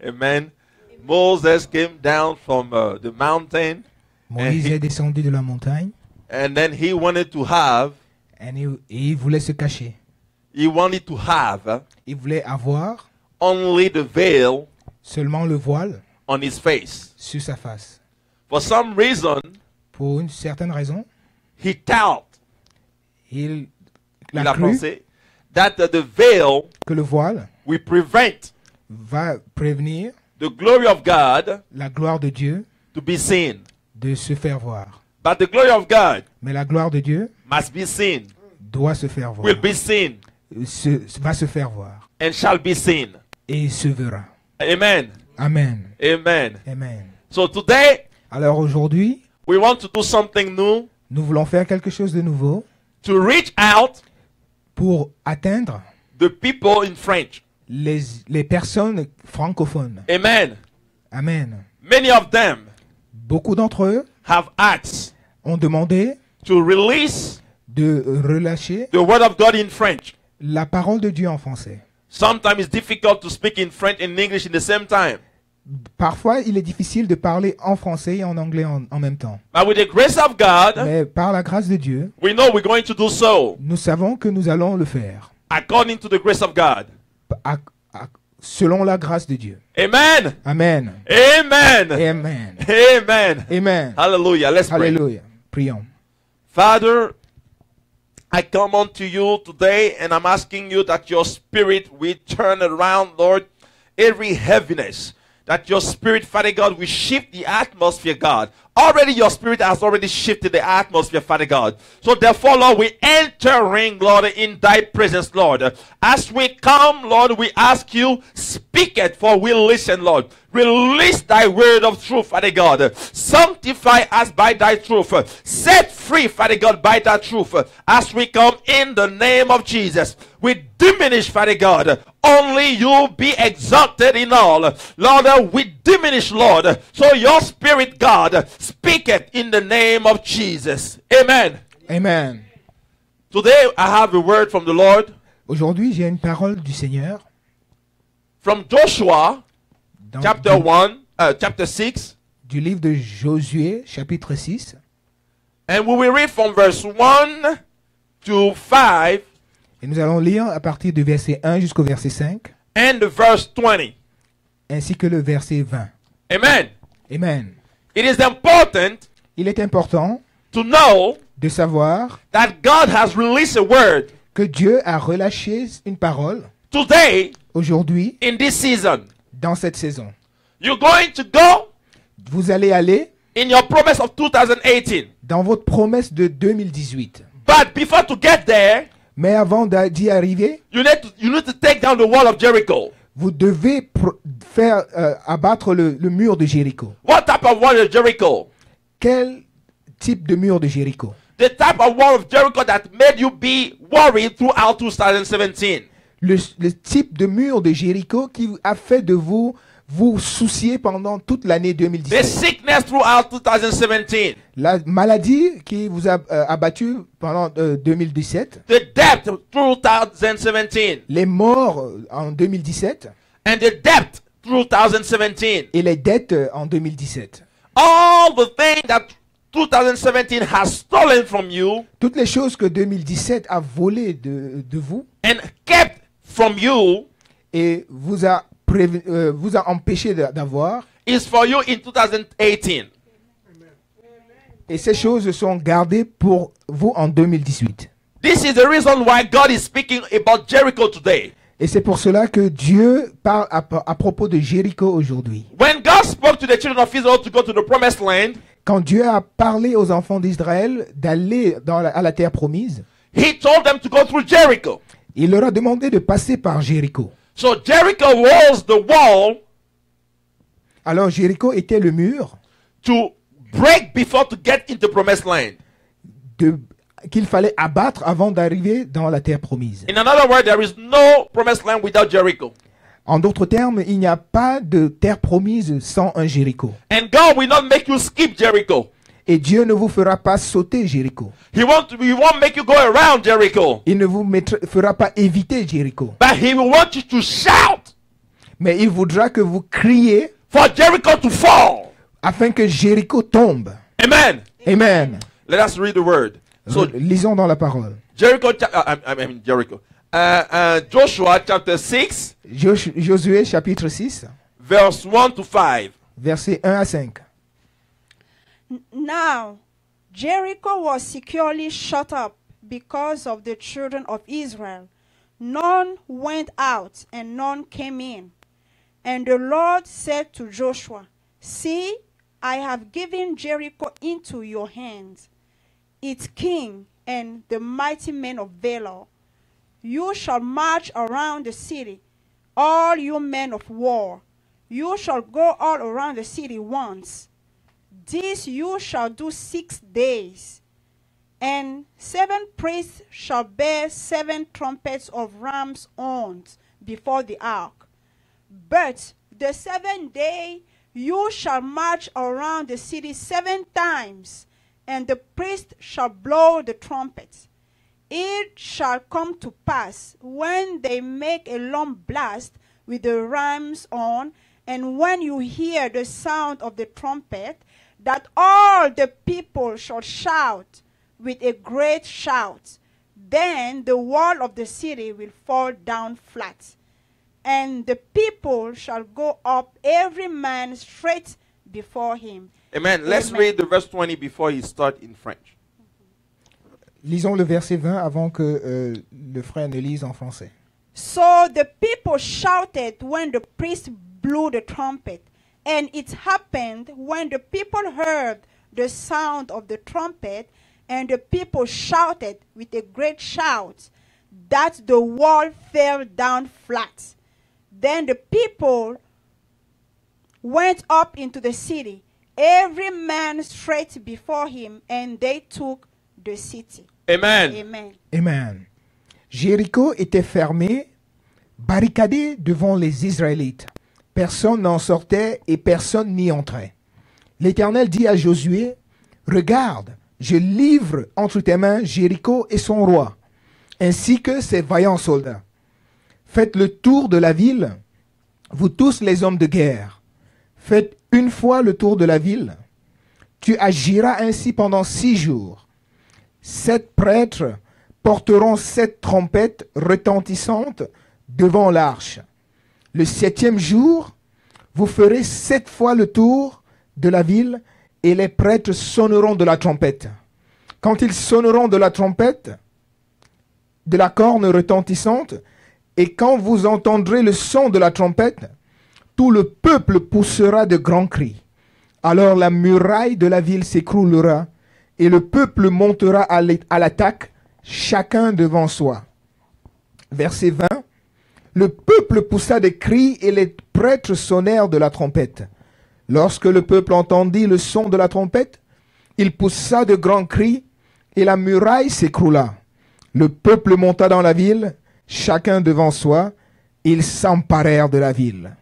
Amen. Moses came down from the mountain. Moïse est descendu de la montagne And then he wanted to have, et il voulait se cacher. he wanted to have Il voulait avoir only the veil seulement le voile on his face. sur sa face. For some reason, Pour une certaine raison, he thought, il il a a cru pensé, that the veil que le voile will prevent va prévenir the glory of God la gloire de Dieu to be seen. de se faire voir. But the glory of God Mais la gloire de Dieu must be seen, doit se faire voir. will be seen, Va se faire voir and shall be seen. et se verra. Amen. Amen. Amen. Amen. So today, Alors aujourd'hui, we want to do something new nous voulons faire quelque chose de nouveau to reach out pour atteindre the people in French. les personnes francophones. Amen. Amen. Many of them Beaucoup d'entre eux have asked ont demandé to release de relâcher the word of God in French. la parole de Dieu en français. Sometimes it's difficult to speak in French and English in the same time. Parfois, il est difficile de parler en français et en anglais en même temps. But with the grace of God, Mais par la grâce de Dieu, we know we're going to do so nous savons que nous allons le faire. according to the grace of God. À- selon la grâce de Dieu. Amen. Amen. Amen. Amen. Amen. Amen. Hallelujah. Let's pray. Alléluia. Prions. Father, I come unto you today and I'm asking you that your spirit will turn around, Lord, every heaviness. That your spirit, Father God, will shift the atmosphere, God. Already your spirit has already shifted the atmosphere, Father God. So therefore, Lord, we entering, Lord, in thy presence, Lord. As we come, Lord, we ask you, speak it, for we listen, Lord. Release thy word of truth, Father God. Sanctify us by thy truth. Set free, Father God, by thy truth. As we come in the name of Jesus. We diminish, Father God. Only you be exalted in all. Lord, we diminish, Lord. So your spirit, God, speak it in the name of Jesus. Amen. Amen. Today I have a word from the Lord. Aujourd'hui, j'ai une parole du Seigneur. From Joshua, Dans chapter 6. du livre de Josué, chapitre 6. And we will read from verse 1 to 5 Et nous allons lire à partir du verset 1 jusqu'au verset 5, and the verse 20. ainsi que le verset 20. Amen. Amen. It is important Il est important to know de savoir that God has released a word que Dieu a relâché une parole today aujourd'hui in this season. dans cette saison. You're going to go Vous allez aller in your promise of 2018. dans votre promesse de 2018. But before to get there, Mais avant d'y arriver, you need to take down the wall of Jericho. vous devez faire abattre le mur de Jéricho. What type of wall is Jericho? Quel type de mur de Jéricho? The type of wall of Jericho that made you be worried throughout 2017. Le type de mur de Jéricho qui a fait de vous soucier pendant toute l'année The 2017. sickness throughout 2017. La maladie qui vous a abattu pendant 2017. The debt through 2017. Les morts en 2017. And the debt through 2017. Et les dettes en 2017. All the things that 2017 has stolen from you Toutes les choses que 2017 a volées de vous and kept from you et vous a empêché d'avoir. is for you in 2018. Et ces choses sont gardées pour vous en 2018. This is the reason why God is speaking about Jericho today. Et c'est pour cela que Dieu parle à propos de Jéricho aujourd'hui. When God spoke to the children of Israel to go to the promised land, Quand Dieu a parlé aux enfants d'Israël d'aller à la terre promise, he told them to go through Jericho. il leur a demandé de passer par Jéricho. So Jericho was the wall Alors Jéricho était le mur to break before to get into promised land. qu'il fallait abattre avant d'arriver dans la terre promise. In another word, there is no promised land without Jericho. En d'autres termes, il n'y a pas de terre promise sans un Jéricho. And God will not make you skip Jericho. Et Dieu ne vous fera pas sauter Jéricho. He won't make you go around Jericho. Il ne vous fera pas éviter Jéricho. But he will want you to shout. Mais il voudra que vous criez for Jericho to fall. afin que Jéricho tombe. Amen. Amen. Let us read the word. So Lisons dans la parole. Jericho, Jericho. Joshua chapter 6, Josué chapitre 6, verse 1 to 5. versets 1 à 5. Now, Jericho was securely shut up because of the children of Israel. None went out and none came in. And the Lord said to Joshua, See, I have given Jericho into your hands, its king and the mighty men of valor. You shall march around the city, all you men of war. You shall go all around the city once. This you shall do 6 days. And 7 priests shall bear 7 trumpets of ram's horns before the ark. But the 7th day you shall march around the city 7 times, and the priest shall blow the trumpet. It shall come to pass, when they make a long blast with the ram's horn, and when you hear the sound of the trumpet, that all the people shall shout with a great shout. Then the wall of the city will fall down flat, and the people shall go up every man straight before him. Amen. Let's Amen. read the verse 20 before he starts in French. Lisons le verset 20 avant que le frère ne lise en français. So the people shouted when the priest blew the trumpet. And it happened when the people heard the sound of the trumpet, and the people shouted with a great shout, that the wall fell down flat. Then the people went up into the city, every man straight before him, and they took the city. Amen. Amen. Amen. Jéricho était fermé, barricadé devant les Israélites. Personne n'en sortait et personne n'y entrait. L'Éternel dit à Josué, « Regarde, je livre entre tes mains Jéricho et son roi, ainsi que ses vaillants soldats. Faites le tour de la ville, vous tous les hommes de guerre. Faites une fois le tour de la ville. Tu agiras ainsi pendant 6 jours. 7 prêtres porteront 7 trompettes retentissantes devant l'arche. Le 7e jour, vous ferez 7 fois le tour de la ville et les prêtres sonneront de la trompette. Quand ils sonneront de la trompette, de la corne retentissante, et quand vous entendrez le son de la trompette, tout le peuple poussera de grands cris. Alors la muraille de la ville s'écroulera et le peuple montera à l'attaque, chacun devant soi. Verset 20. Le peuple poussa des cris et les prêtres sonnèrent de la trompette. Lorsque le peuple entendit le son de la trompette, il poussa de grands cris et la muraille s'écroula. Le peuple monta dans la ville, chacun devant soi. Ils s'emparèrent de la ville.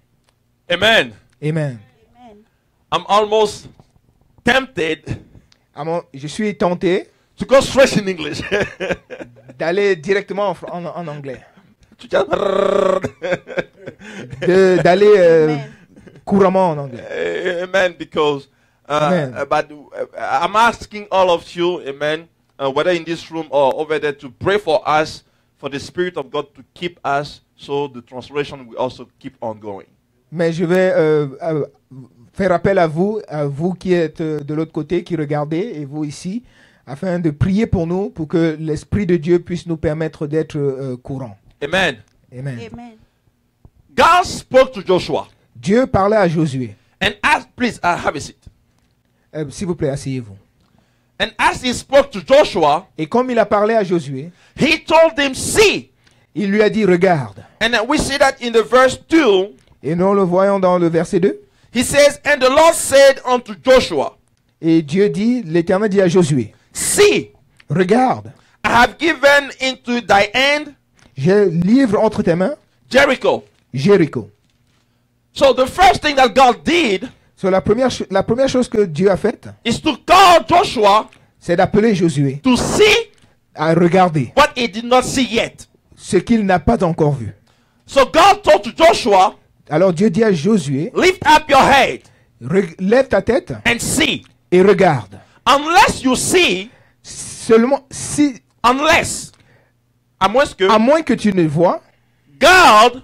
Amen. Amen. Amen. I'm almost tempted Je suis tenté to go straight in English. d'aller directement en anglais. To just- D'aller Amen. couramment en anglais. Amen. Because, Amen. but I'm asking all of you, amen, whether in this room or over there, to pray for us, for the Spirit of God to keep us, so the translation will also keep on going. Mais je vais faire appel à vous qui êtes de l'autre côté, qui regardez, et vous ici, afin de prier pour nous, pour que l'Esprit de Dieu puisse nous permettre d'être courants. Amen. Amen. Amen. God spoke to Joshua Dieu parlait à Josué. and asked, please have a seat. S'il vous plaît, asseyez-vous. And as he spoke to Joshua, Et comme il a parlé à Josué, he told him, see. il lui a dit, regarde. And we see that in the verse 2, Et nous le voyons dans le verset 2. he says, and the Lord said unto Joshua, Et Dieu dit, l'Éternel dit à Josué, see, regarde, I have given into thy hand je livre entre tes mains Jericho. Jéricho. So the first thing that God did So, la première chose que Dieu a faite, is to call Joshua c'est d'appeler Josué to see à regarder what he did not see yet. ce qu'il n'a pas encore vu. So God told to Joshua, Alors Dieu dit à Josué, lift up your head lève ta tête and see. et regarde. Unless you see, Seulement si, unless, à moins que à moins que tu ne vois, God,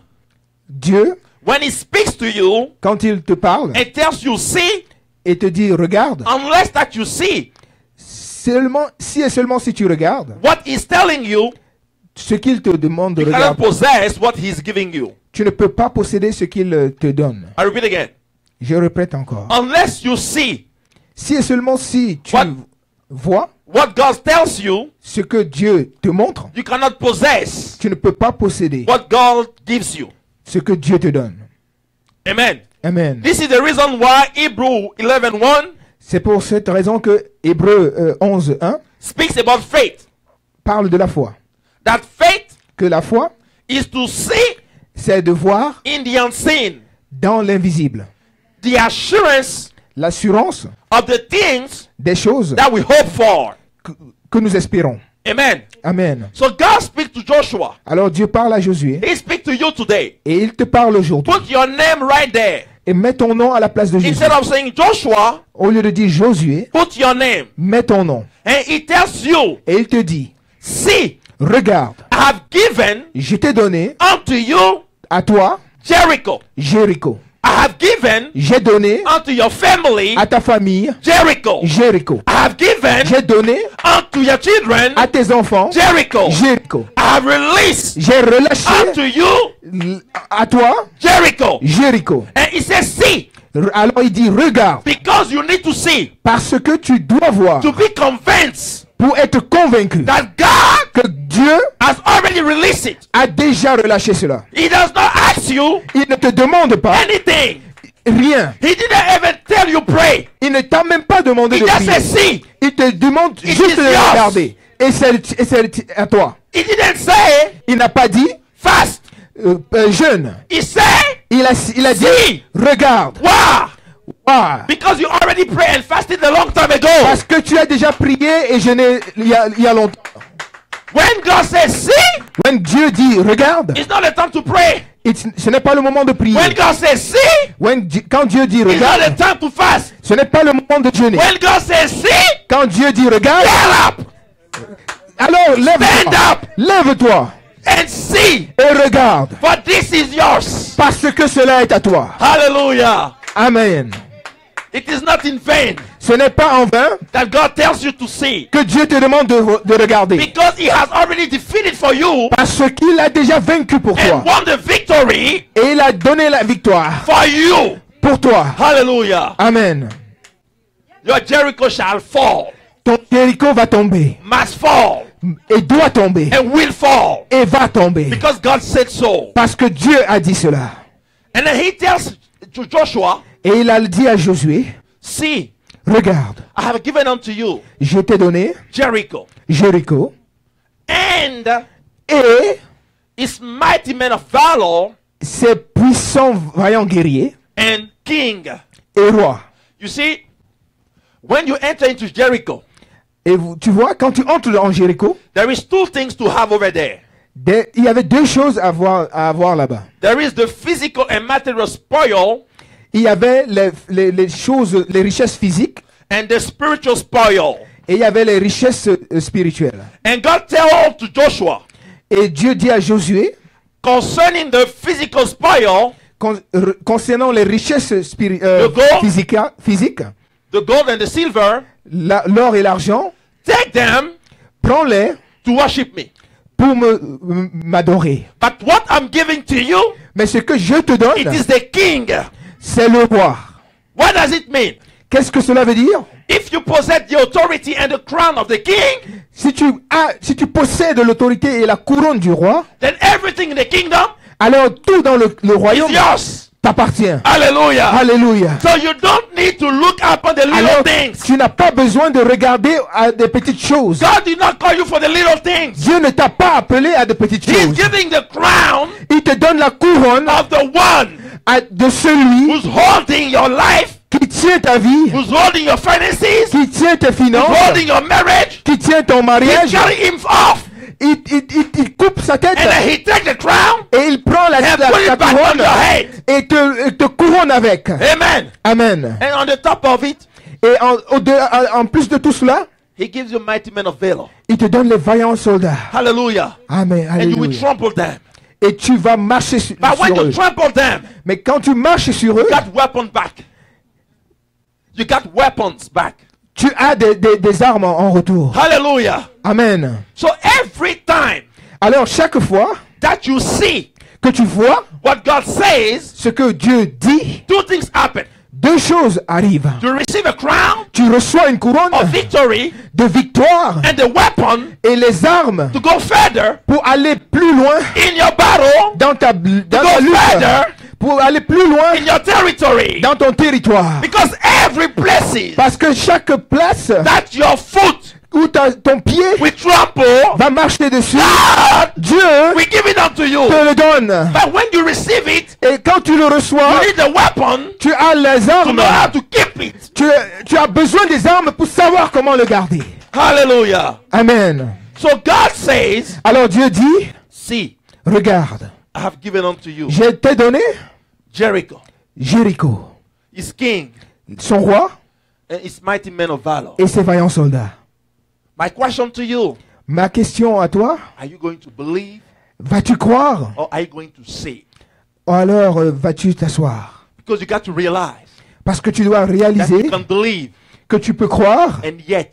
Dieu, when He speaks to you quand il te parle and tells you see, et te dit regarde, unless that you see seulement si et seulement si tu regardes what He's telling you, ce qu'il te demande de you cannot regarder, possess what He's giving you. tu ne peux pas posséder ce qu'il te donne. I repeat again. Je répète encore. Unless you see Si et seulement si tu What? vois what God tells you, ce que Dieu te montre, you cannot possess tu ne peux pas posséder what God gives you. ce que Dieu te donne. Amen. Amen. This is the reason why Hebrew 11:1 C'est pour cette raison que Hébreux 11:1 speaks about faith. parle de la foi. That faith Que la foi, is to see c'est de voir in the unseen dans l'invisible the assurance l'assurance of the things des choses that we hope for. que nous espérons. Amen. Amen. So God speaks to Joshua. Alors Dieu parle à Josué He speaks to you today. et il te parle aujourd'hui. Put your name right there. Et mets ton nom à la place de Jésus. Instead of saying Joshua, Au lieu de dire Josué, put your name. mets ton nom. And He tells you, Et il te dit, see, regarde, I have given je t'ai donné unto you à toi Jericho. Jéricho. I have given J'ai donné unto your family à ta famille Jericho. Jéricho. I have given J'ai donné unto your children à tes enfants Jericho. Jéricho. I have released J'ai relâché unto you à toi Jericho. Jéricho. And He says, see, Alors il dit, regarde, because you need to see parce que tu dois voir to be convinced pour être convaincu that God que Dieu has already released it. a déjà relâché cela. He does not ask you Il ne te demande pas anything. rien. He didn't even tell you pray. Il ne t'a même pas demandé He de just prier. said, see. Il te demande It juste is de yours. regarder. Et c'est à toi. He didn't say Il n'a pas dit fast. jeûne. He said, Il a dit see. regarde. Why? Ah, Because you already prayed and fasted a long time ago. parce que tu as déjà prié et jeûné il y a longtemps. When God says see, When Dieu dit regarde, it's not the time to pray. ce n'est pas le moment de prier. When God says see, Quand Dieu dit it's not regarde, the time to fast. ce n'est pas le moment de jeûner. When God says see, Quand Dieu dit regarde, get up alors Stand lève-toi. up. Lève-toi and see, et regarde, for this is yours. parce que cela est à toi. Hallelujah. Amen. It is not in vain Ce n'est pas en vain that God tells you to see, que Dieu te demande de regarder. because He has already defeated for you Parce qu'il a déjà vaincu pour and toi. won the victory Et il a donné la victoire for you. pour toi. Hallelujah. Amen. Your Jericho shall fall, Ton Jéricho va tomber. must fall, Et doit tomber. and will fall, Et va tomber. because God said so. Parce que Dieu a dit cela. And then He tells to Joshua, Et il a dit à Josué, see, regarde, I have given unto you je t'ai donné Jericho Jéricho and et its mighty men of valor ses puissants vaillants guerriers and king. et rois. You see, when you enter into Jericho, Et tu vois, quand tu entres dans Jéricho, there is two things to have over there. il y avait deux choses à voir là-bas. There is the physical and material spoil Il y avait les choses, les richesses physiques and the spiritual spoil. et il y avait les richesses spirituelles. And God told to Joshua Et Dieu dit à Josué, concerning the physical spoil, concernant les richesses Le gold. physiques, the gold and the silver, l'or et l'argent, take them prends-les to worship me. pour m'adorer. But what I'm giving to you, Mais ce que je te it donne, is the king. c'est le roi. What does it mean? Qu'est-ce que cela veut dire? If you possess the authority and the crown of the king, Si tu possèdes l'autorité et la couronne du roi, then everything in the kingdom alors tout dans le is royaume yours. t'appartient. Hallelujah. Alléluia. So you don't need to look upon the little Alors, things. tu n'as pas besoin de regarder à des petites choses. God did not call you for the little things. Dieu ne t'a pas appelé à de petites He's choses. giving the crown Il te donne la couronne of the one de celui who's holding your life, qui tient ta vie, who's holding your finances, qui tient tes who's finances, holding your marriage. qui tient ton He's mariage. carrying him off. il coupe sa tête And then he takes the crown et il prend la and put it back on couronne your head. et te couronne avec. Amen. Amen. And on the top of it, Et en plus de tout cela, he gives you mighty men of valor. il te donne les vaillants soldats. Hallelujah. Amen. And you will Alléluia. trample them. Et tu vas marcher sur But when you eux. trample them, Mais quand tu marches sur eux, you got weapons back. You got weapons back. tu as des armes en retour. Hallelujah. Amen. So every time Alors chaque fois that you see que tu vois what God says, ce que Dieu dit, two things happen. deux choses arrivent. You receive a crown Tu reçois une couronne of victory de victoire and the weapon et les armes to go further pour aller plus loin in your battle, dans ta go lutte, further pour aller plus loin in your territory. dans ton territoire. Because every place Parce que chaque place that your foot où ton pied will trample, va marcher dessus, God Dieu will give it unto you. te le donne. But when you receive it, Et quand tu le you reçois, need the weapon tu as les to armes. know how to keep it. Tu as besoin des armes pour savoir comment le garder. Hallelujah. Amen. So God says, Alors Dieu dit, see, regarde, I have given unto you je t'ai donné Jericho, Jéricho, his king, son roi and his mighty men of valor. et ses vaillants soldats. My question to you, Ma question à toi, are you going to believe vas-tu croire or are you going to say? ou alors vas-tu t'asseoir? Because you got to realize Parce que tu dois that réaliser you can believe que tu peux croire, and yet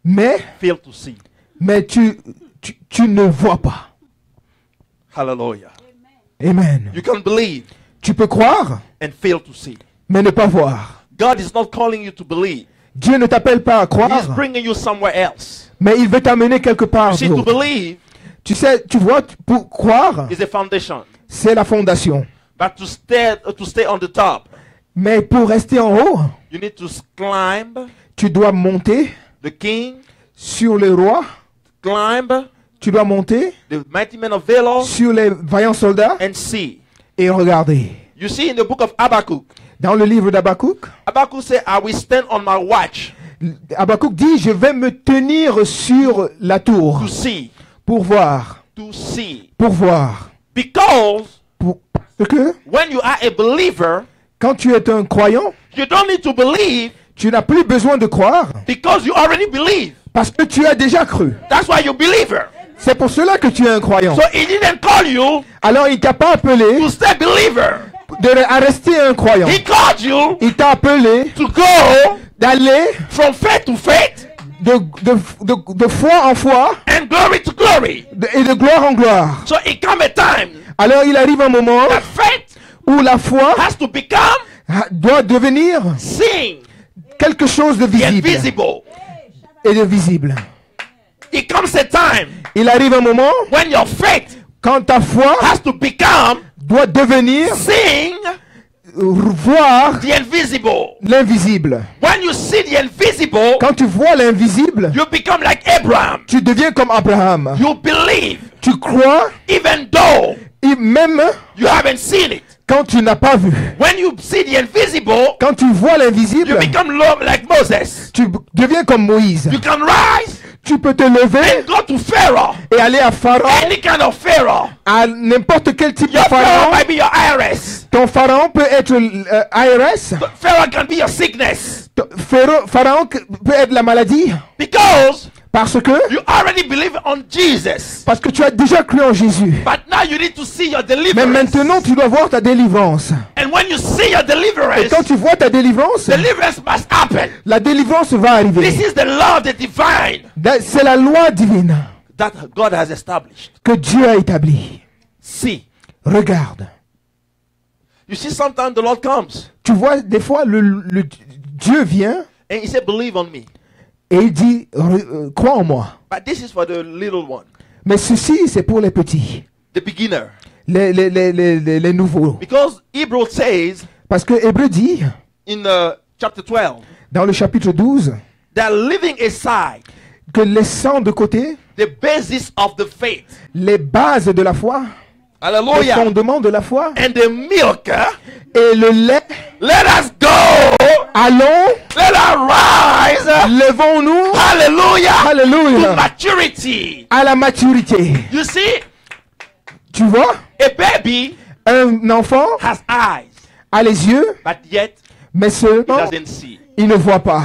mais fail to see. tu ne vois pas. Hallelujah. Amen. You can believe Tu peux croire, and fail to see. mais ne pas voir. God is not calling you to believe. Dieu ne t'appelle pas à He is croire, bringing you somewhere else. mais il veut t'amener quelque part You see, to d'autre. believe Tu sais, tu vois, pour croire, is a foundation. c'est la fondation. But to stay on the top, Mais pour rester en haut, you need to climb tu dois monter the king, sur le roi, climb tu dois monter the mighty men of valor, sur les vaillants soldats and see. et regarder. You see in the book of Habakkuk, Dans le livre d'Habakkuk, Habakkuk said, I will stand on my watch Habakkuk dit, je vais me tenir sur la tour to see, pour voir, to see. pour voir. Because Parce que when you are a believer, quand tu es un croyant, you don't need to believe tu n'as plus besoin de croire because you already believe. parce que tu as déjà cru. That's why you're a believer. C'est pour cela que tu es un croyant. So he didn't call you Alors il t'a pas appelé to stay believer. à rester un croyant. He called you Il t'a appelé to go d'aller from faith to faith de foi en foi and glory to glory. et de gloire en gloire. So it come a time Alors il arrive un moment that faith où la foi has to become doit devenir seeing quelque chose de the visible invisible. et de visible. It comes a time Il arrive un moment when your faith quand ta foi has to become doit devenir seeing voir the invisible. l'invisible. When you see the invisible, Quand tu vois l'invisible, you become like Abraham. tu deviens comme Abraham. You believe Tu crois even though et même you haven't seen it. quand tu n'as pas vu. When you see the invisible, Quand tu vois l'invisible, you become like Moses. tu deviens comme Moïse. You can rise Tu peux te lever and go to Pharaoh. et aller à Pharaon, Any kind of Pharaoh. à n'importe quel type de Your Pharaoh Pharaon. might be your IRS. Ton Pharaon peut être ARS. Pharaoh can be your sickness. Pharaon peut être la maladie. Because Parce que you already believe on Jesus. tu as déjà cru en Jésus. But now you need to see your Mais deliverance. maintenant, tu dois voir ta délivrance. And when you see your Et deliverance, quand tu vois ta délivrance, deliverance must happen. la délivrance va This arriver. is the law of the divine C'est la loi divine that God has established. que Dieu a établie. See. Regarde. You see, sometimes the Lord comes Tu vois, des fois, le Dieu vient and He said, believe on me. et il dit, crois en moi. But this is for the little one, Mais ceci, c'est pour les petits, the beginner. les nouveaux. Because Hebrew says Parce que Hébreu dit, in chapter 12, dans le chapitre 12, that leaving aside que laissant de côté the basis of the faith, les bases de la foi, les hallelujah, fondements de la foi and the milk, et le lait, let us go, allons, Let us rise. Levons-nous. Hallelujah. To Alléluia. maturity. À la maturité. You see, Tu vois, a baby un enfant has eyes, a les yeux, but yet mais he seulement doesn't see. il ne voit pas.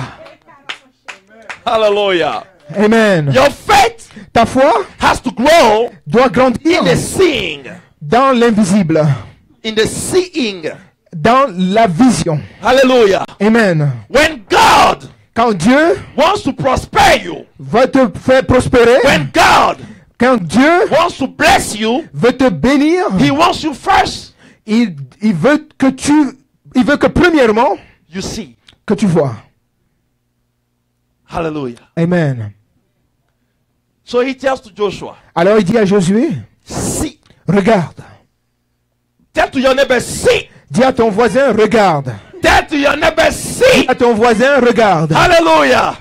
Hallelujah. Amen. Your faith Ta foi has to grow doit grandir in the seeing. dans l'invisible, In the seeing. dans la vision. Hallelujah. Amen. When God Quand Dieu wants to prosper you, va te faire prospérer, when God quand Dieu wants to bless you, veut te bénir, He wants you first. il veut que premièrement You see. que tu vois. Hallelujah. Amen. So He tells to Joshua, Alors il dit à Josué, see. regarde. Tell to your neighbor, see. Dis à ton voisin, regarde. Tell to your neighbor, see. Dis à ton voisin, regarde. Hallelujah.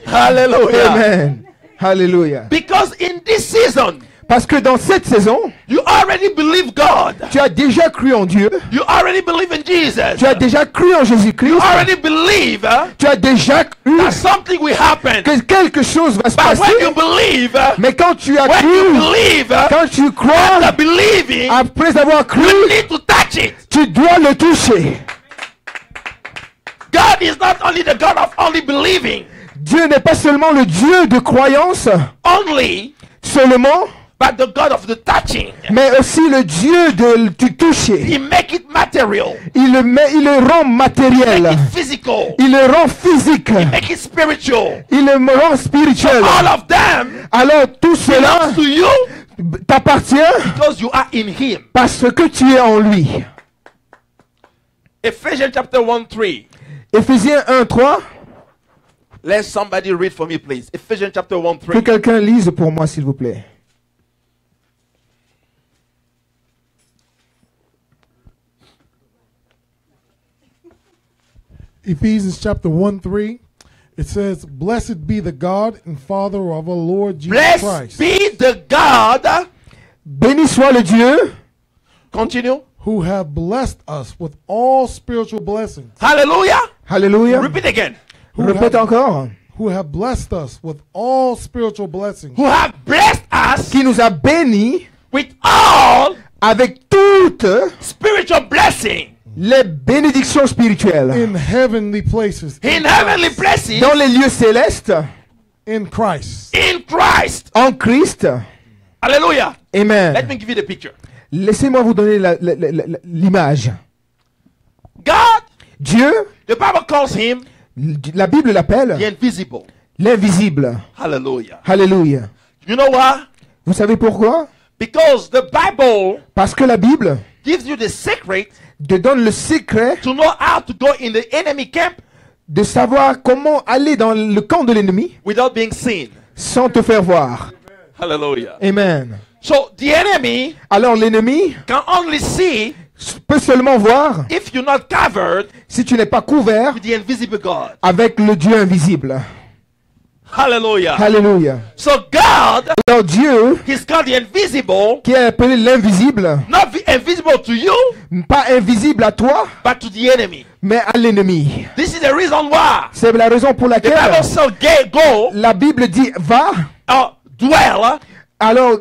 Hallelujah. Amen. Alléluia. Because in this season, Parce que dans cette saison, you already believe God. tu as déjà cru en Dieu. You already believe in Jesus. Tu as déjà cru en Jésus-Christ. You already believe Tu as déjà cru that something will happen. que quelque chose va se But when passer. you believe, Mais quand tu as when you cru, believe, quand tu crois, after believing, après avoir cru, you need to touch it. tu dois le toucher. God is not only the God of only believing, Dieu n'est pas seulement le Dieu de croyance only, seulement, but the God of the touching. mais aussi le Dieu du toucher. He make it material, Il le rend matériel. make it physical, Il le rend physique. make it spiritual. Il le rend spirituel. All of them Alors tout cela belongs to you t'appartient because you are in Him. parce que tu es en lui. Ephesians chapter 1:3. Éphésiens 1:3. Let somebody read for me, please. Ephesians chapter Que 1:3. quelqu'un lise pour moi, s'il vous plaît. Ephesians chapter 1:3, it says, "Blessed be the God and Father of our Lord Jesus Blessed Christ, be the God. Béni soit le Dieu Continue. who have blessed us with all spiritual blessings, Hallelujah. Alléluia. Repeat again. Répète encore. who have blessed us with all spiritual blessings Who have blessed us Qui nous a bénis with all avec toutes spiritual blessing les bénédictions spirituelles in heavenly places in heavenly places dans les lieux célestes in Christ." in Christ. en Christ. Hallelujah. Let Amen. me give you the picture. Laissez-moi vous donner l'image. God, Dieu, the Bible calls Him la Bible the l'appelle invisible. l'invisible. Hallelujah. Alléluia. You know why? Vous savez pourquoi? Because the Bible Parce que la Bible gives you the secret te donne le secret to know how to go in the enemy camp de savoir comment aller dans le camp de l'ennemi without being seen. sans te faire voir. Hallelujah. Amen. So the enemy Alors l'ennemi can only see peut seulement voir if you're not covered si tu n'es pas couvert with the invisible God. avec le Dieu invisible. Hallelujah. Alléluia. So God Alors Dieu, is called the invisible, qui est appelé l'invisible, not invisible to you, pas invisible à toi, but to the enemy. mais à l'ennemi. This is the reason why C'est la raison pour the laquelle Bible says go la Bible dit va, or dwell alors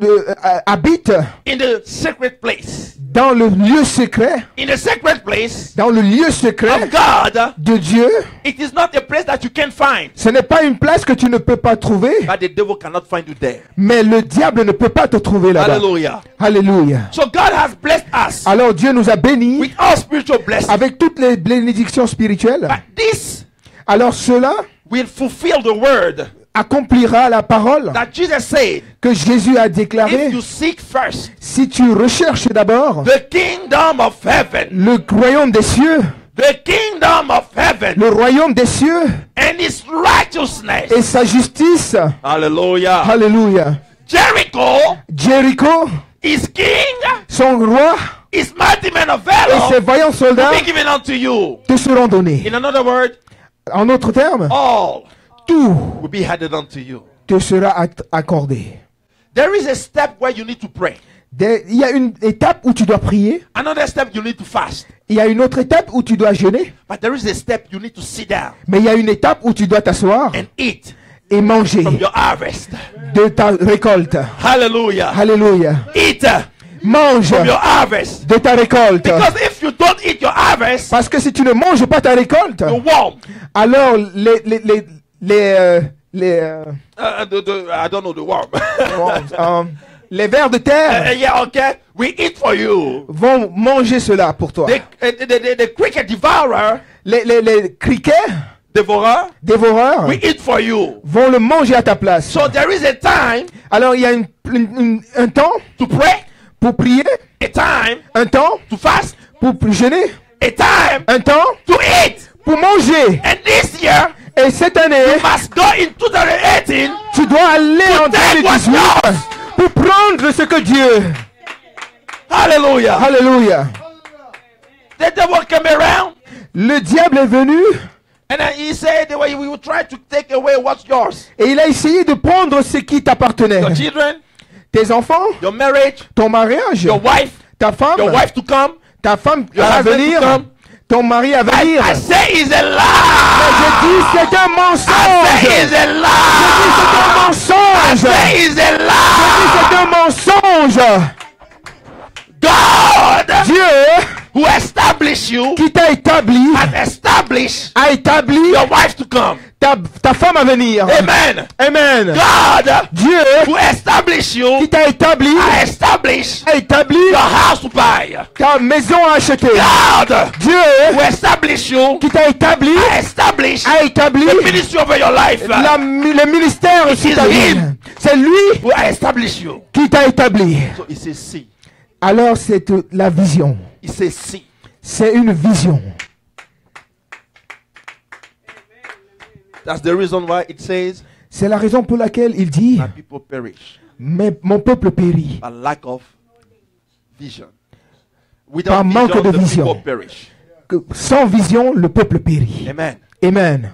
habite in the secret place. dans le lieu secret, In the secret place dans le lieu secret of God, de Dieu. it is not a place that you can find, Ce n'est pas une place que tu ne peux pas trouver, but the devil cannot find you there. mais le diable ne peut pas te trouver là-bas. Hallelujah. Alléluia. So God has blessed us Alors Dieu nous a bénis with all spiritual blessings. avec toutes les bénédictions spirituelles. But this Alors cela will fulfill the word accomplira la parole that Jesus said. que Jésus a If déclarée. you seek first Si tu recherches d'abord the kingdom of heaven, le royaume des cieux, the kingdom of heaven, le royaume des cieux and his righteousness. et sa justice, Hallelujah. alléluia. Jericho Jéricho, is king, son roi is mighty men of et ses valor vaillants soldats will be given unto you. te seront donnés. In another word, En d'autres termes, all tout will be added unto you. te sera accordé. There is a step where you need to pray. Il y a une étape où tu dois prier. Another step, you need to fast. Il y a une autre étape où tu dois jeûner. But there is a step you need to sit down Mais il y a une étape où tu dois t'asseoir and eat et manger from your harvest. de ta récolte. Hallelujah. Alléluia. Eat Mange from your harvest. de ta récolte. Because if you don't eat your harvest, Parce que si tu ne manges pas ta récolte, the worm, alors I don't know the worm. les vers de terre Yeah, okay. We eat for you. vont manger cela pour toi. The cricket devourer, Les criquets devourer, dévoreurs we eat for you. vont le manger à ta place. So there is a time Alors il y a un temps to pray, pour prier, a time un temps to fast, pour jeûner, a time un temps to eat. pour manger. And this year, Et cette année, you must go in 2018 tu dois aller en take what's 2018 yours. pour prendre ce que Dieu. Hallelujah. Alléluia. The devil came around Le diable est venu and then he said, "We will try to take away what's yours. et il a essayé de prendre ce qui t'appartenait. Your children, Tes enfants, your marriage, ton mariage, your wife, ta femme, your wife to come." ta femme Your à husband venir, to come. ton mari à venir. I say it's a Je lie. dis c'est un I mensonge. say it's a C'est lie. un I mensonge. say it's a C'est lie. un mensonge. God, Dieu who established you, qui t'a établi has established a établi your wife to come. ta femme à venir. Amen. Amen. God, Dieu who established qui you, t'a établi has established a établi your house to buy. ta maison à acheter. God, Dieu who established you, qui t'a établi established a établi the ministry over your life. le ministère It sur is ta vie. him. C'est lui Who has established you. qui t'a établi. So it says see. Alors c'est la vision. It says see. C'est une vision. That's the reason why it says C'est la raison pour laquelle il dit, my people perish mais mon peuple périt by lack of vision. Par Without manque vision, de the vision. people perish. que sans vision, le peuple périt. Amen. Amen.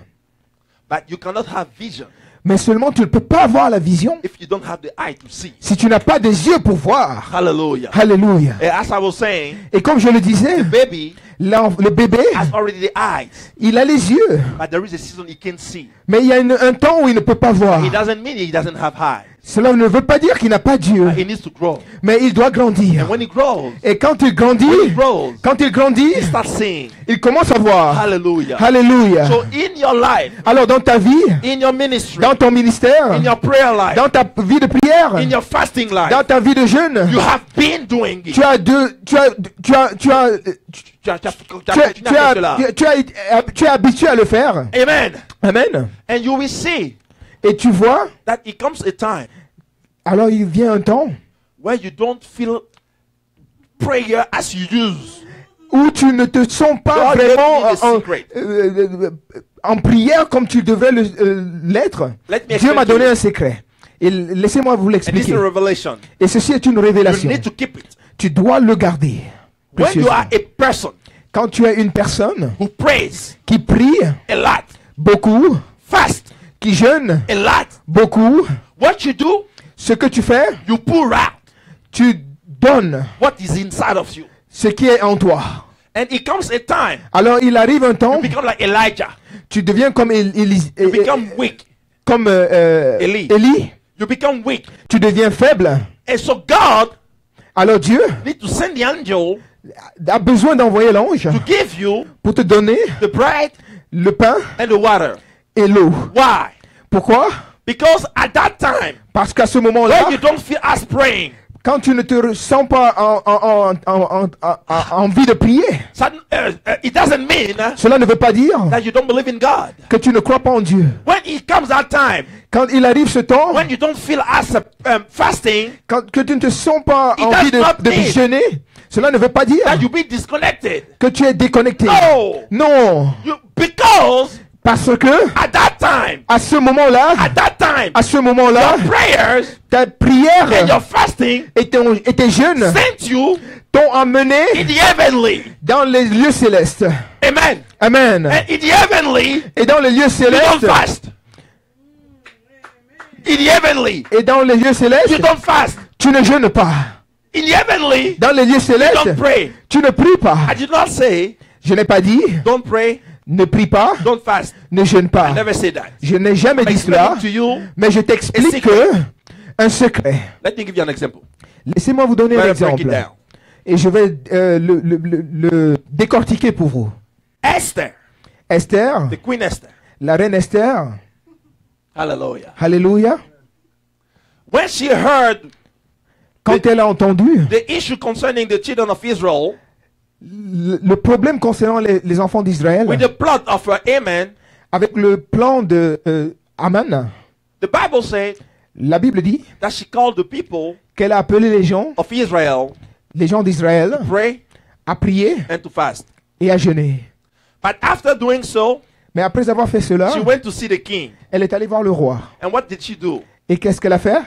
But you cannot have vision Mais seulement tu ne peux pas avoir la vision if you don't have the eye to see. si tu n'as pas des yeux pour voir. Hallelujah. Alléluia. And as I was saying, Et comme je le disais, baby le bébé, has already the eyes, il a les yeux. but there is a season he can't see. Mais il y a un temps où il ne peut pas voir. It doesn't mean he doesn't have eyes. Cela ne veut pas dire qu'il n'a pas d'yeux. He needs to grow. Mais il doit grandir. And when he grows, Et quand il grandit, he starts seeing. il commence à voir. Hallelujah. Alléluia. So in your life, Alors dans ta vie, in your ministry, dans ton ministère, in your prayer life, dans ta vie de prière, in your fasting life, dans ta vie de jeûne, you have been doing it. tu es habitué à le faire. Amen. Amen. And you will see Et tu vois, that it comes a time alors il vient un temps where you don't feel prayer as you use. où tu ne te sens pas God vraiment gave me the secret. en prière comme tu devrais l'être. Let me Dieu m'a explain to donné you. un secret. Et laissez-moi vous And this is l'expliquer. a revelation. Et ceci est une You révélation. need to keep it. Tu dois le garder. When you précieusement. are a person Quand tu es une personne who prays qui prie a lot, beaucoup, fast qui jeûne a lot, beaucoup, what you do, ce que tu fais, you pour out tu donnes what is inside of you. ce qui est en toi. And it comes a time Alors il arrive un temps, you become like Elijah. tu deviens comme You become weak. comme Élie. Élie. You become weak. Tu deviens faible. And so God Alors Dieu need to send the angel a besoin d'envoyer l'ange to give you pour te donner the bread le pain and the water. et l'eau. Why? Pourquoi? Because at that time, Parce qu'à ce moment-là, when you don't feel as praying, quand tu ne te ressens pas en envie de prier, it doesn't mean cela ne veut pas dire that you don't believe in God. que tu ne crois pas en Dieu. When it comes that time, Quand il arrive ce temps, when you don't feel as fasting, que tu ne te sens pas It envie does not de mean jeûner, cela ne veut pas dire that you be disconnected. que tu es déconnecté. No. Non, Because parce que at that time, à ce moment-là, your prayers ta prière and your fasting et tes jeûnes sent you t'ont emmené in the heavenly. dans les lieux célestes. Amen. Amen. And in the heavenly, Et dans les lieux you don't célestes, fast. In the heavenly, et dans les lieux you célestes, don't fast. tu ne jeûnes pas. In the heavenly, Dans les lieux célestes, don't pray. tu ne pries pas. I did not say Je n'ai pas dit, don't pray, ne prie pas, don't fast. ne jeûne I pas. never say that. Je n'ai jamais I'm dit cela, explaining to you. mais je A t'explique secret. un secret. Let me give you an example. Laissez-moi vous donner un Better break it exemple. down. Et je vais le décortiquer pour vous. Esther, Esther, the Queen Esther. la reine Esther, Hallelujah. alléluia, When she heard quand elle a entendu the issue concerning the children of Israel le problème concernant les enfants d'Israël, with the plot of Haman, avec le plan de Aman, the Bible said la Bible dit that she called the people qu'elle a appelé les gens d'Israël pray à prier and to fast. et à jeûner. But after doing so, Mais après avoir fait cela, she went to see the king. elle est allée voir le roi. And what did she do? Et qu'est-ce qu'elle a fait?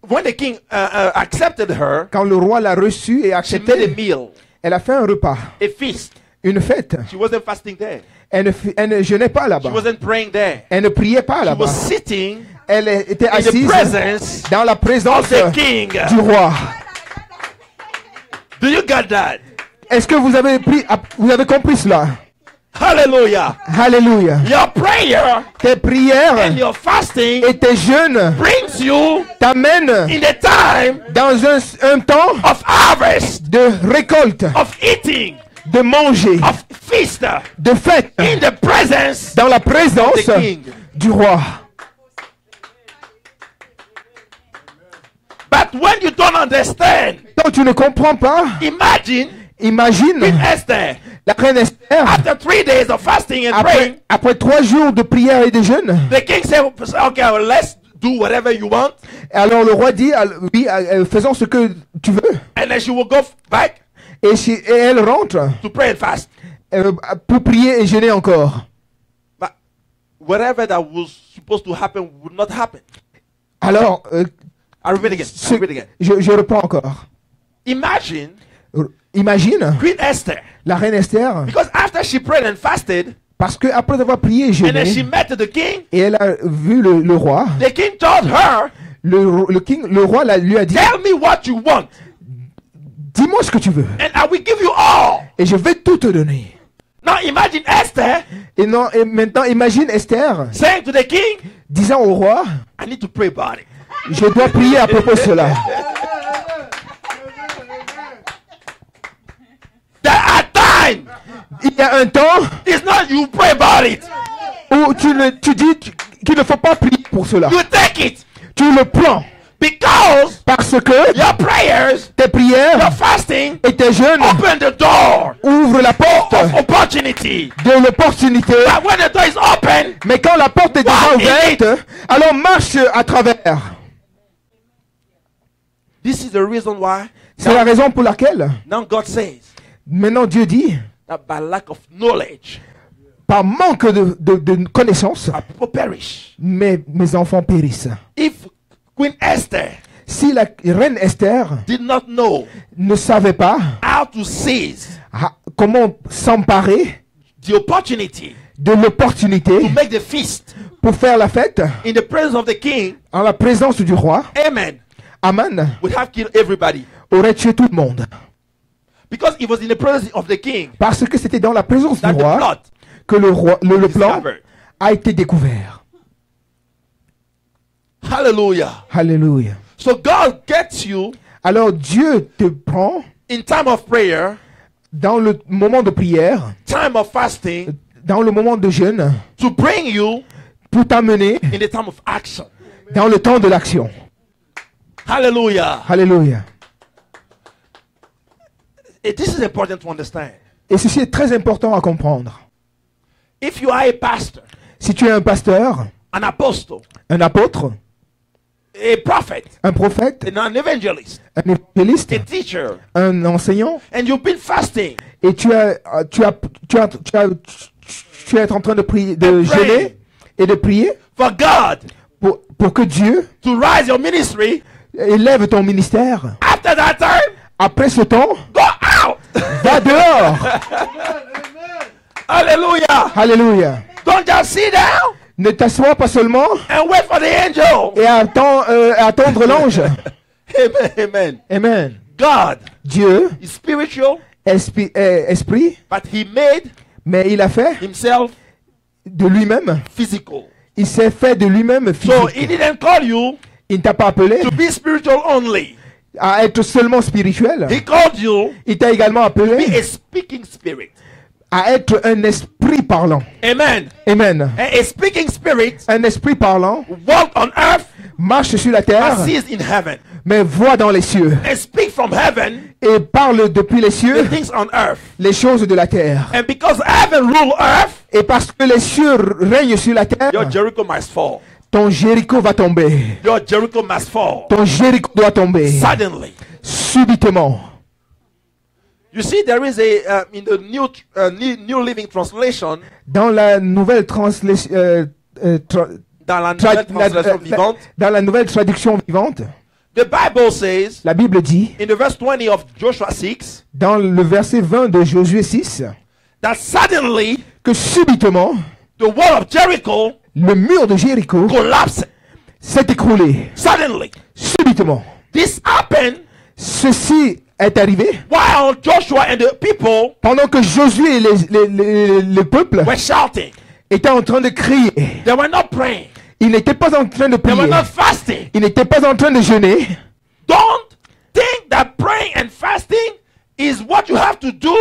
When the king accepted her, Quand le roi l'a reçue et a she made a accepté, meal, elle a fait un repas, a feast. une fête. She wasn't fasting there. Elle ne jeûnait pas She là-bas. wasn't praying there. Elle ne priait pas She là-bas. was sitting Elle était in the assise presence dans la présence of the king. du roi. Do you get that? Est-ce que vous avez compris cela? Hallelujah. Alléluia. Your prayer Tes prières and your fasting et tes jeûnes brings you t'amènent in the time dans un temps of harvest, de récolte, of eating, de manger, of feast, de fête, in the presence. dans la présence The king. du roi. But when you don't understand, Quand tu ne comprends pas, imagine imagine Queen Esther, la reine Esther, after 3 days of fasting and praying, après 3 jours de prière et de jeûne, the king said, okay, well, let's do whatever you want. alors le roi dit, oui, faisons ce que tu veux. And then she will go back Et elle rentre to pray and fast. pour prier et jeûner encore. But whatever that was supposed to happen would not happen. Alors, I repeat again. I repeat again. je reprends encore. Imagine Imagine Queen Esther, la reine Esther, because after she prayed and fasted, parce que après avoir prié et and then she jeûné, met the king, et elle a vu le roi, the king told her, le roi lui a dit, tell me what you want, dis-moi ce que tu veux, and I will give you all. et je vais tout te donner. Now imagine Esther Et maintenant, imagine Esther saying to the king, disant au roi, I need to pray about it. je dois prier à propos de cela. There are times, Il y a un temps it's not you pray about it. où tu dis qu'il ne faut pas prier pour cela. You take it Tu le prends because parce que your prayers, tes your prières fasting et tes jeûnes open the door ouvrent la porte of opportunity. de l'opportunité. But when the door is open, Mais quand la porte est déjà Walk in it. ouverte, alors marche à travers. this is the reason why C'est la raison pour laquelle now God says maintenant Dieu dit, that by lack of knowledge, par manque de connaissances, our people perish. mes enfants périssent. If Queen Esther Si la reine Esther did not know ne savait pas how to seize comment s'emparer the opportunity de l'opportunité to make the feast pour faire la fête in the presence of the king, en la présence du roi, Amen, Aman would have killed everybody. aurait tué tout le monde. Because it was in the presence of the king Parce que c'était dans la présence du that the roi plot que le plan discovered. a été découvert. Hallelujah. Alléluia. So God gets you Alors Dieu te prend in time of prayer, dans le moment de prière, time of fasting, dans le moment de jeûne, to bring you pour t'amener in the time of action. dans le temps de l'action. Hallelujah. Alléluia. This is important to understand. Et ceci est très important à comprendre. If you are a pastor, Si tu es un pasteur, an apostle, un apôtre, a prophet, un prophète, and an evangelist, un évangéliste, a teacher, un enseignant, and you've been fasting et tu es en train de prier, de And pray. jeûner et de prier for God pour que Dieu to rise your ministry, élève ton ministère. after that time, Après ce temps, go out. va dehors. Hallelujah. Alléluia. Don't just sit down Ne t'assois pas seulement and wait for the angel. et attendre l'ange. Amen. Amen. Amen. God Dieu, is spiritual, esprit, but he made mais il a fait himself de lui-même. physical. Il s'est fait de lui-même So he physique. didn't call you Il ne t'a pas appelé to be spiritual only. à être seulement spirituel. He called you Il t'a également to be appelé a speaking spirit. à être un esprit parlant. Amen. Amen. A speaking spirit Un esprit parlant walked on earth marche sur la terre, but sees in heaven. mais voit dans les cieux And speak from heaven et parle depuis les the cieux things on earth. les choses de la terre. And because heaven rule earth, Et parce que les cieux règnent sur la terre, your Jericho must fall. ton Jéricho va tomber. Your Jericho must fall. Ton Jéricho doit tomber Suddenly. subitement. You see, there is a in the New Living Translation, Dans la nouvelle translation, dans la nouvelle translation vivante, dans la nouvelle traduction vivante, the Bible says la Bible dit, in the verse 20 of Joshua 6 dans le verset 20 de Josué 6, that suddenly que subitement, the wall of Jericho le mur de Jéricho collapsed. s'est écroulé. Suddenly, Subitement. this happened Ceci est arrivé while Joshua and the people pendant que Josué et le peuple were shouting. étaient en train de crier. They were not praying. Ils n'étaient pas en train de They were prier. not fasting. Ils n'étaient pas en train de jeûner. Don't think that praying and fasting is what you have to do.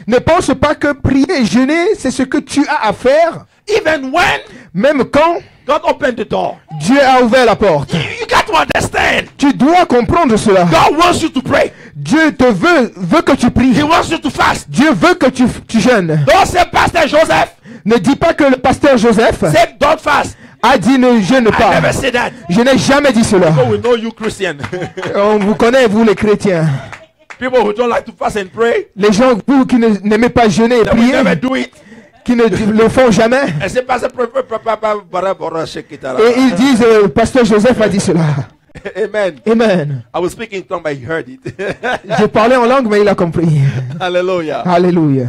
Ne pense pas que prier et jeûner, c'est ce que tu as à faire, Even when même quand God opened the door. Dieu a ouvert la porte. You got to understand. Tu dois comprendre cela. God wants you to pray. Dieu te veut que tu pries. He wants you to fast. Dieu veut que tu jeûnes. Don't say, Pastor Joseph, Ne dis pas que le pasteur Joseph say don't fast. a dit ne jeûne I pas. never say that. Je n'ai jamais dit cela. People will know you Christian. On vous connaît, vous les chrétiens. People who don't like to fast and pray, Les gens, vous qui n'aimez pas jeûner et they will prier, never do it. qui ne le font jamais. And say, Pastor, Et ils disent, pasteur Joseph a dit cela. Amen. Amen. I was speaking in tongue, but he heard it. J'ai parlé en langue, mais il a compris. Hallelujah. Alléluia.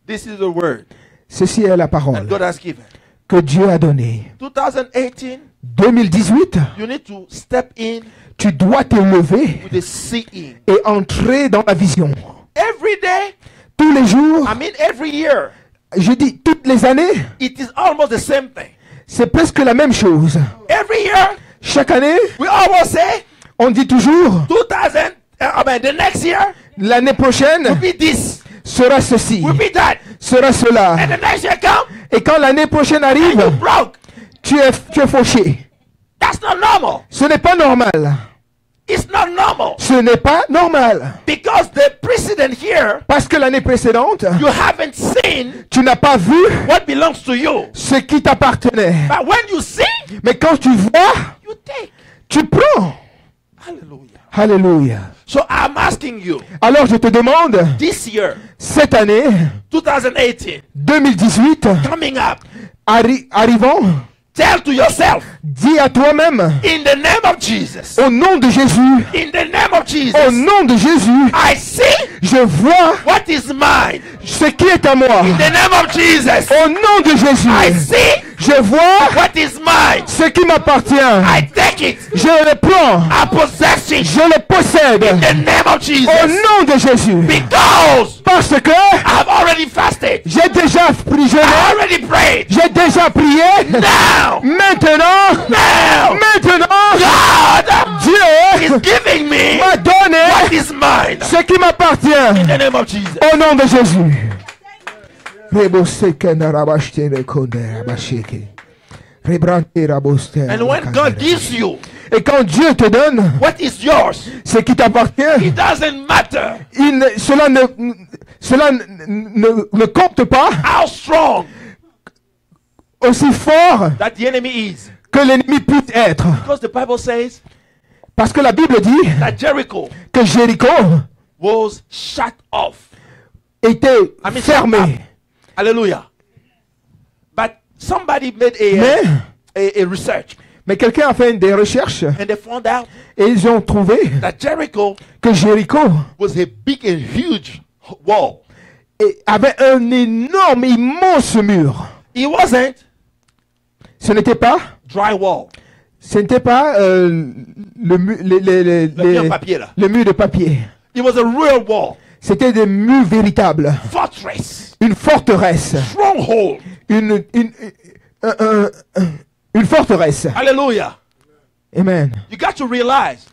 This is the word Ceci est la parole that God has given. que Dieu a donnée. 2018, 2018, you need to step in tu dois te lever with the seeing. et entrer dans la vision. Every day, Tous les jours, I mean every year, je dis toutes les années, it is almost the same thing. c'est presque la même chose. Every year, Chaque année, we always say, on dit toujours, 2000, the next year l'année prochaine will be this, sera ceci, will be that. sera cela. And the next year come, Et quand l'année prochaine and you arrive, broke. tu es fauché. That's not normal. Ce n'est pas normal. It's not normal. Ce n'est pas normal. Because the precedent here, Parce que l'année précédente, you haven't seen tu n'as pas vu what belongs to you. ce qui t'appartenait. But when you see, Mais quand tu vois, you take. tu prends. Hallelujah. Alléluia. So I'm asking you, Alors je te demande, this year, cette année, 2018, 2018, coming up, arrivant, tell to yourself, dis à toi-même, in the name of Jesus, au nom de Jésus, in the name of au Jesus, nom de Jésus, I see je vois what is mine. ce qui est à moi. In the name of Jesus, Au nom de I Jésus, see je vois what is mine. ce qui m'appartient. I take it. Je le prends. I possess it. Je le possède. In the name of Au Jesus. nom de Jésus. Because Parce que I've already fasted. j'ai déjà I jeûné. already prayed. J'ai déjà prié. Now, Maintenant, God Dieu is giving me m'a donné what is mine. ce qui m'appartient. In the name of Jesus. Au nom de Jésus. And when God gives you Et quand Dieu te donne what is yours, ce qui t'appartient, it doesn't matter cela ne compte pas how strong aussi fort that the enemy is. que l'ennemi puisse être. Because the Bible says Parce que la Bible dit that Jericho que Jéricho was shut off. était I mean, fermé. Hallelujah. But somebody made a research Mais quelqu'un a fait des recherches and they found out et ils ont trouvé that Jericho que Jéricho was a big and huge wall. avait un énorme, immense mur. It wasn't Ce n'était pas dry wall. Ce n'était pas le mur papier là. mur de papier. It was a real wall. C'était des murs véritables. Fortress. Une forteresse. Stronghold. Une forteresse. Hallelujah. Amen. You got to realize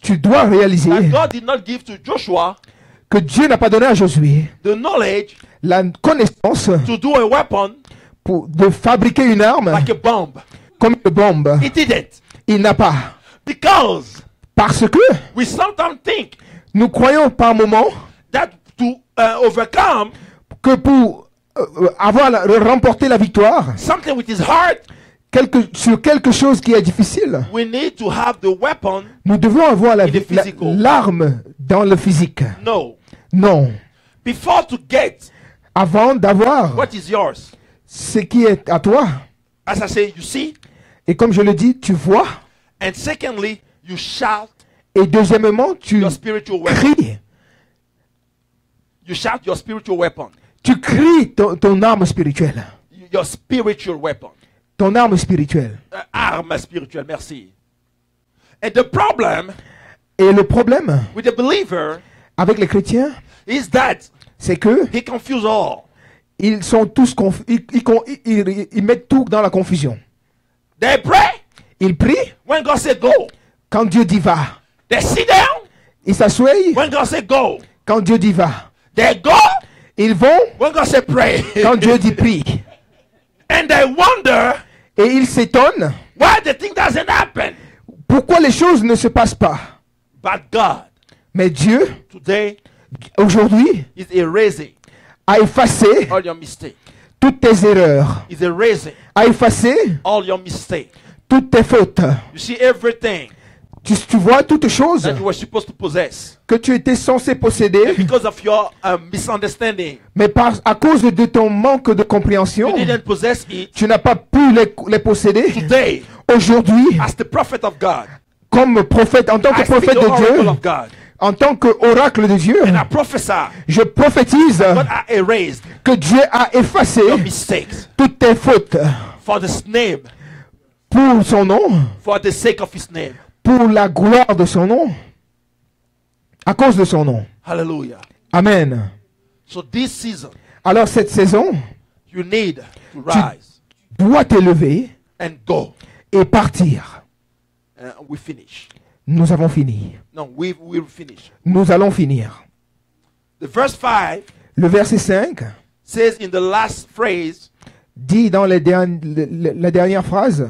Tu dois réaliser that God did not give to Joshua que Dieu n'a pas donné à Josué the knowledge la connaissance to do a weapon de fabriquer une arme like a bomb. comme une bombe. He didn't. Il n'a pas. Because Parce que we sometimes think nous croyons par moment that to overcome que pour remporter la victoire something which is hard, sur quelque chose qui est difficile, we need to have the weapon. nous devons avoir In the physical. l'arme dans le physique. No. Non. Before to get Avant d'avoir what is yours. ce qui est à toi, As I say, you see. et comme je le dis, tu vois, And secondly, you shout et deuxièmement, tu your spiritual weapon. cries. You shout your spiritual weapon. Tu cries ton arme spirituelle. Your spiritual weapon. Ton arme spirituelle. Arme spirituelle, merci. And the problem Et le problème with the believer avec les chrétiens, is that c'est que he confuse all. ils sont tous ils mettent tout dans la confusion. They pray Ils prient when God said go. quand Dieu dit va. They sit down Ils s'assoient when God said go. quand Dieu dit va. They go Ils vont when God said pray. quand Dieu dit prie. And they wonder Et ils s'étonnent why the thing doesn't happen. pourquoi les choses ne se passent pas. But God Mais Dieu, today aujourd'hui, is erasing a effacé all your mistakes. toutes tes erreurs, Is erasing a effacé all your mistakes. toutes tes fautes. You see everything Tu vois toutes choses that you were supposed to possess que tu étais censé posséder, because of your misunderstanding. mais à cause de ton manque de compréhension, You didn't possess it. tu n'as pas pu les posséder. Today, Aujourd'hui, as the prophet of God, comme prophète, en tant que I speak prophète the de oracle Dieu, of God, en tant qu'oracle de Dieu, and I prophesy je prophétise God I erased que Dieu a effacé your mistakes toutes tes fautes for His name, pour son nom, for the sake of His name. pour la gloire de son nom, à cause de son nom. Hallelujah. Amen. So this season, Alors cette saison, you need to rise dois t'élever and go. et partir. We finish. Nous avons fini. No, we will finish. Nous allons finir. The verse 5 Le verset 5 says in the last phrase, dit dans la dernière phrase,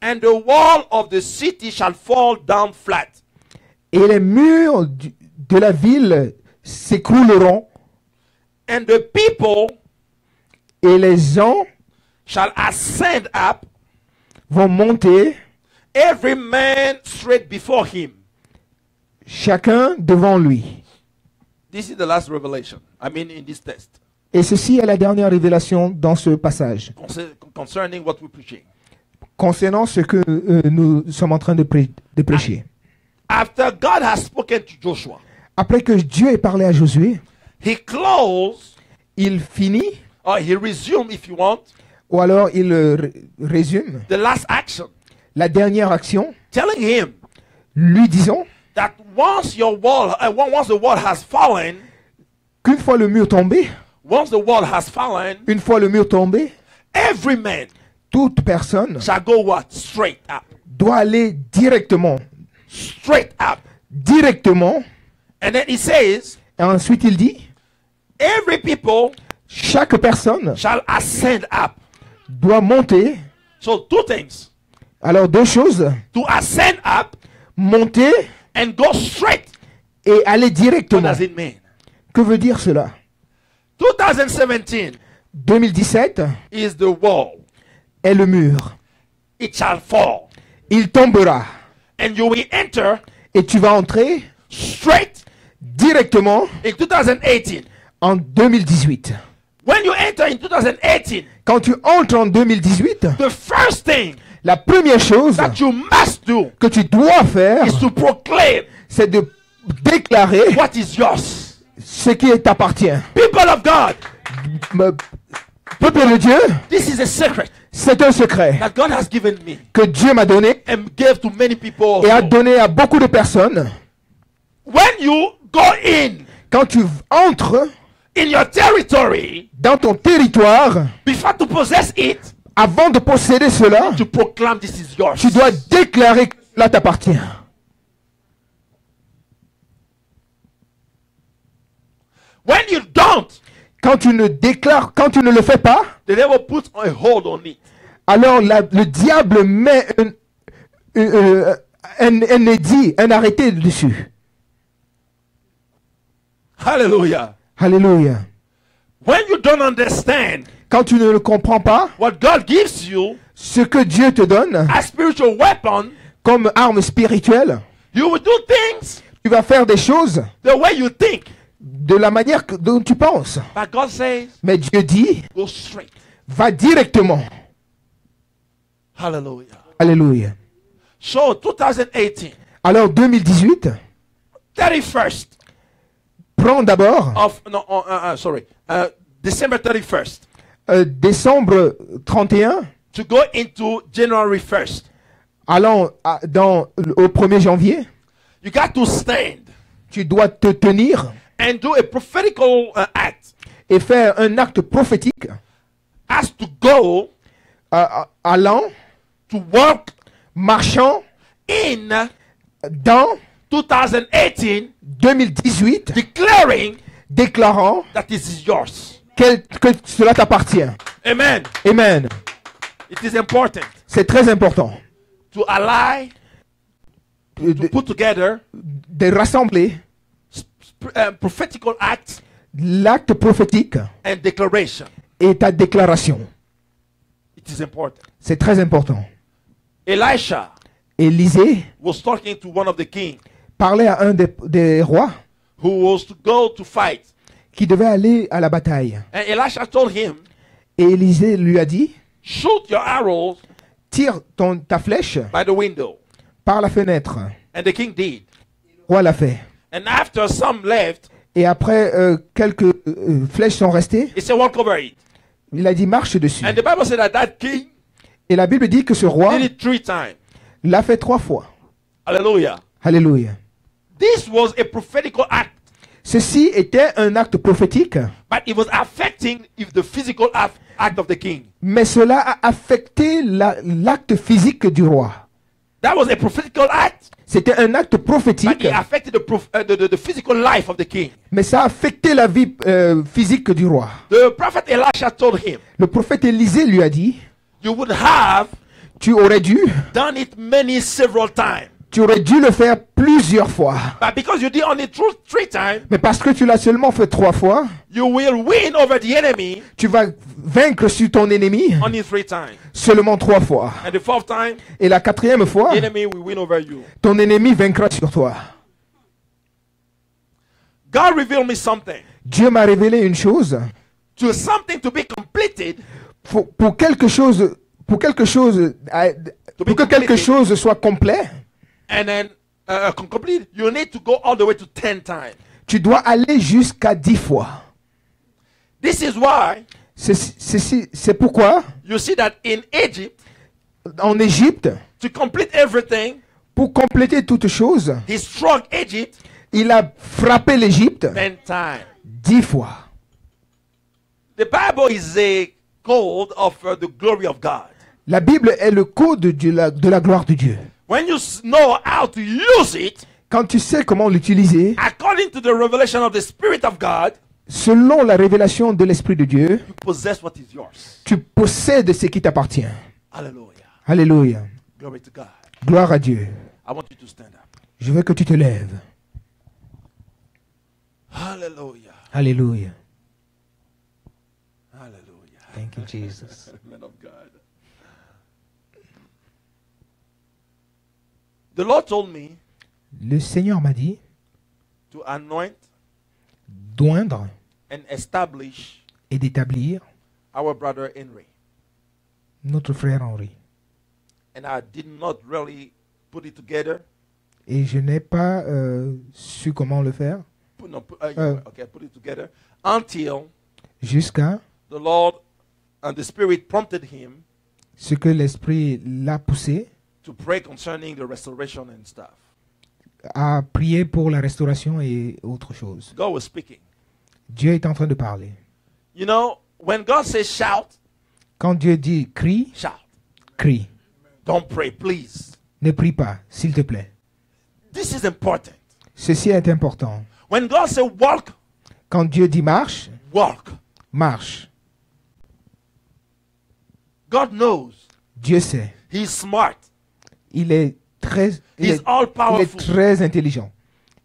and the wall of the city shall fall down flat. et les murs de la ville s'écrouleront, And the people et les gens shall ascend up, vont monter, every man straight before him. chacun devant lui. This is the last revelation. I mean, in this text, Et ceci est la dernière révélation dans ce passage, concerning what we're preaching. concernant ce que nous sommes en train de prêcher. After God has spoken to Joshua, Après que Dieu ait parlé à Josué, he closed, il finit, or he resumed, if you want, ou alors il résume the last action, la dernière action, telling him lui disant that once the wall has fallen, qu'une fois le mur tombé, une fois le mur tombé, every man toute personne shall go what? Straight up. doit aller directement, directement. And then he says, Et ensuite il dit, every people chaque personne shall ascend up. doit monter. So two things. Alors deux choses, To ascend up monter and go straight. et aller What directement. does it mean? Que veut dire cela? 2017 2017 is the wall. est le mur. It shall fall. Il tombera. And you will enter Et tu vas entrer straight directement in 2018. en 2018. When you enter in 2018, Quand tu entres en 2018, the first thing la première chose that you must do que tu dois faire, is to proclaim c'est de déclarer what is yours. ce qui t'appartient. People of God, Me- Peuple de Dieu, This is a secret c'est un secret that God has given me que Dieu m'a donné and gave to many people. et a Also. donné à beaucoup de personnes. When you go in Quand tu entres in your territory, dans ton territoire, before to possess it, avant de posséder cela, to proclaim this is yours. tu dois déclarer que cela t'appartient. When you don't, Quand tu ne déclares, quand tu ne le fais pas, the devil puts a hold on it. alors le diable met un édit, un arrêté dessus. Hallelujah. Alléluia. When you don't understand Quand tu ne le comprends pas, what God gives you ce que Dieu te donne as spiritual weapon, comme arme spirituelle, you will do things tu vas faire des choses the way you think. de la manière dont tu penses. But God says, Mais Dieu dit, go straight. va directement. Hallelujah. Alléluia. So 2018, Alors 2018, 31st prends d'abord of December 31st décembre 31, to go into January 1st. allant au 1er janvier, You got to stand tu dois te tenir and do a prophetical act. et faire un acte prophétique As to go allant, to work marchant in dans 2018, 2018, declaring déclarant that this is yours. que cela t'appartient. Amen. Amen. It is important C'est très important to ally, to put together de rassembler prophetical acts l'acte prophétique and declaration. et ta déclaration. It is important. C'est très important. Elisha Élisée was talking to one of the kings parlait à un des rois who was to go to fight. qui devait aller à la bataille. And Elisha told him, Et Élisée lui a dit, shoot your arrows tire ta flèche by the window. par la fenêtre. And the king did. Le roi l'a fait. And after some left, Et après, quelques flèches sont restées. he said, walk over it. Il a dit, marche dessus. And the Bible said that that king Et la Bible dit que ce roi did it 3 times. l'a fait 3 fois. Hallelujah. Alléluia. This was a prophetical act, Ceci était un acte prophétique, but it was affecting the physical act of the king. mais cela a affecté l'acte physique du roi. That was a prophetical act, C'était un acte but prophétique, it affected the physical life of the king. mais ça a affecté la vie physique du roi. The prophet Elisha told him, Le prophète Élisée lui a dit, you would have tu aurais dû several times. Tu aurais dû le faire plusieurs fois. But because you did only 3 times, Mais parce que tu l'as seulement fait 3 fois, you will win over the enemy tu vas vaincre sur ton ennemi only 3 times. seulement 3 fois. And the 4th time, Et la 4e fois, the enemy will win over you. ton ennemi vaincra sur toi. God revealed me something. Dieu m'a révélé une chose. To something to be completed, Pour que quelque chose soit complet, and then complete, you need to go all the way to 10 times. tu dois aller jusqu'à 10 fois. This is why C'est pourquoi, you see that in Egypt, en Égypte, to complete everything, pour compléter toute chose, he struck Egypt il a frappé l'Égypte 10 times. 10 fois. The Bible is a code of the glory of God. La Bible est le code de la gloire de Dieu. When you know how to use it, Quand tu sais comment l'utiliser, according to the revelation of the Spirit of God, selon la révélation de l'Esprit de Dieu, you possess what is yours. tu possèdes ce qui t'appartient. Hallelujah. Alléluia. Glory to God. Gloire à Dieu. I want you to stand up. Je veux que tu te lèves. Hallelujah. Alléluia. Hallelujah. Thank you, Jesus. Man of God. The Lord told me Le Seigneur m'a dit to anoint d'oindre and establish et d'établir our brother Henry. notre frère Henri. And I did not really put it together. Et je n'ai pas su comment le faire Put it together until jusqu'à the Lord and the Spirit prompted him ce que l'Esprit l'a poussé to pray concerning the restoration and stuff. à prier pour la restauration et autre chose. God was speaking. Dieu est en train de parler. You know, when God says shout, Quand Dieu dit crie, shout. crie. Don't pray, please. Ne prie pas, s'il te plaît. This is important. Ceci est important. When God says walk, Quand Dieu dit marche, walk. marche. God knows. Dieu sait. He's smart. Il est très, il He's est, all il est powerful. très intelligent.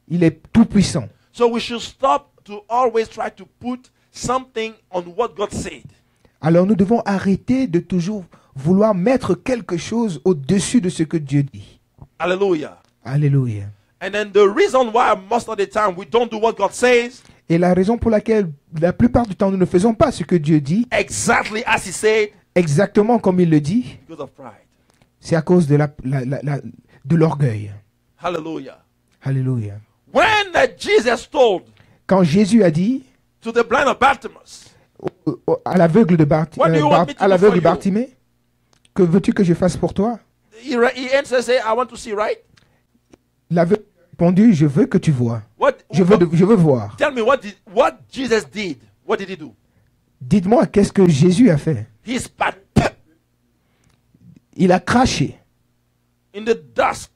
Il est tout puissant. So we should stop to always try to put something on what God said. Alors nous devons arrêter de toujours vouloir mettre quelque chose au-dessus de ce que Dieu dit. Hallelujah. Alléluia. And then the reason why most of the time we don't do what God says Et la raison pour laquelle la plupart du temps nous ne faisons pas ce que Dieu dit exactly as He said, exactement comme il le dit, because of pride. c'est à cause de de l'orgueil. Hallelujah. Alléluia. When Jesus told Quand Jésus a dit to the blind of Bartimaeus, à l'aveugle de What do you want me to à do l'aveugle for you? Bartimée, que veux-tu que je fasse pour toi? he answered, say, I want to see, right? L'aveugle a répondu, je veux que tu vois. What? Je veux voir. Tell me what Jesus did. What did He do? Dites-moi, qu'est-ce que Jésus a fait? He spat Il a craché in the dust